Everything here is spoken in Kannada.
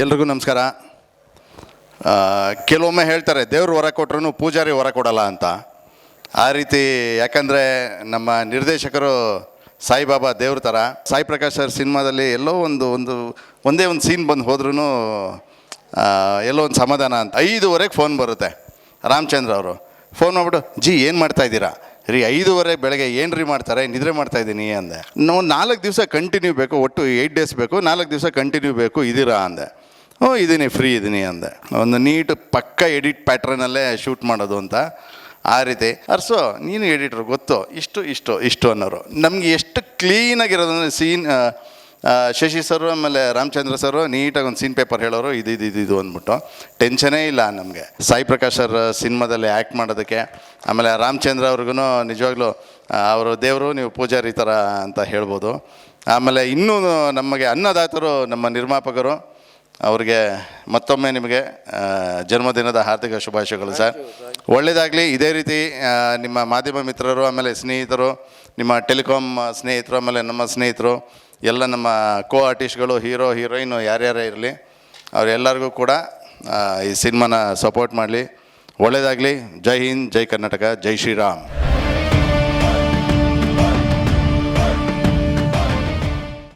ಎಲ್ರಿಗೂ ನಮಸ್ಕಾರ. ಕೆಲವೊಮ್ಮೆ ಹೇಳ್ತಾರೆ ದೇವ್ರು ವರ ಕೊಟ್ರೂ ಪೂಜಾರಿ ವರ ಕೊಡಲ್ಲ ಅಂತ. ಆ ರೀತಿ, ಯಾಕಂದರೆ ನಮ್ಮ ನಿರ್ದೇಶಕರು ಸಾಯಿಬಾಬಾ ದೇವ್ರ ಥರ. ಸಾಯಿ ಪ್ರಕಾಶ್ ಸರ್ ಸಿನಿಮಾದಲ್ಲಿ ಎಲ್ಲೋ ಒಂದೇ ಒಂದು ಸೀನ್ ಬಂದು ಹೋದ್ರೂ ಎಲ್ಲೋ ಒಂದು ಸಮಾಧಾನ ಅಂತ. 5:15 ಫೋನ್ ಬರುತ್ತೆ. ರಾಮಚಂದ್ರ ಅವರು ಫೋನ್ ಮಾಡಿಬಿಟ್ಟು, ಜಿ ಏನು ಮಾಡ್ತಾಯಿದ್ದೀರಾ ರೀ? 5:15 ಬೆಳಗ್ಗೆ ಏನು ರೀ ಮಾಡ್ತಾರೆ? ನಿದ್ರೆ ಮಾಡ್ತಾಯಿದ್ದೀನಿ ಅಂದೆ. ನಾವು 4 ದಿವಸ ಕಂಟಿನ್ಯೂ ಬೇಕು, ಒಟ್ಟು 8 ಡೇಸ್ ಬೇಕು, 4 ದಿವಸ ಕಂಟಿನ್ಯೂ ಬೇಕು, ಇದ್ದೀರಾ ಅಂದೆ. ಇದ್ದೀನಿ, ಫ್ರೀ ಇದ್ದೀನಿ ಅಂದೆ. ಒಂದು ನೀಟ್ ಪಕ್ಕ ಎಡಿಟ್ ಪ್ಯಾಟ್ರನಲ್ಲೇ ಶೂಟ್ ಮಾಡೋದು ಅಂತ. ಆ ರೀತಿ ಅರ್ಸೋ ನೀನು ಎಡಿಟ್ರು ಗೊತ್ತು, ಇಷ್ಟು ಅನ್ನೋರು. ನಮಗೆ ಎಷ್ಟು ಕ್ಲೀನಾಗಿರೋದಂದರೆ ಸೀನ್, ಶಶಿ ಸರು ಆಮೇಲೆ ರಾಮಚಂದ್ರ ಸರು ನೀಟಾಗಿ ಒಂದು ಸೀನ್ ಪೇಪರ್ ಹೇಳೋರು, ಇದು ಅಂದ್ಬಿಟ್ಟು ಟೆನ್ಷನೇ ಇಲ್ಲ ನಮಗೆ. ಸಾಯಿ ಪ್ರಕಾಶ್ ಸರ್ ಸಿನಿಮಾದಲ್ಲಿ ಆ್ಯಕ್ಟ್ ಮಾಡೋದಕ್ಕೆ. ಆಮೇಲೆ ರಾಮಚಂದ್ರ ಅವ್ರಿಗೂ ನಿಜವಾಗ್ಲೂ ಅವರು ದೇವರು, ನೀವು ಪೂಜಾರಿ ಥರ ಅಂತ ಹೇಳ್ಬೋದು. ಆಮೇಲೆ ಇನ್ನೂ ನಮಗೆ ಅನ್ನದಾತರು ನಮ್ಮ ನಿರ್ಮಾಪಕರು, ಅವ್ರಿಗೆ ಮತ್ತೊಮ್ಮೆ ನಿಮಗೆ ಜನ್ಮದಿನದ ಹಾರ್ದಿಕ ಶುಭಾಶಯಗಳು ಸರ್. ಒಳ್ಳೆಯದಾಗಲಿ. ಇದೇ ರೀತಿ ನಿಮ್ಮ ಮಾಧ್ಯಮ ಮಿತ್ರರು, ಆಮೇಲೆ ಸ್ನೇಹಿತರು, ನಿಮ್ಮ ಟೆಲಿಕಾಂ ಸ್ನೇಹಿತರು, ಆಮೇಲೆ ನಮ್ಮ ಸ್ನೇಹಿತರು ಎಲ್ಲ, ನಮ್ಮ ಕೋ ಆರ್ಟಿಸ್ಟ್ಗಳು, ಹೀರೋಯಿನು ಯಾರ್ಯಾರೇ ಇರಲಿ, ಅವರೆಲ್ಲರಿಗೂ ಕೂಡ ಈ ಸಿನಿಮಾನ ಸಪೋರ್ಟ್ ಮಾಡಲಿ. ಒಳ್ಳೆಯದಾಗಲಿ. ಜೈ ಹಿಂದ್, ಜೈ ಕರ್ನಾಟಕ, ಜೈ ಶ್ರೀರಾಮ್.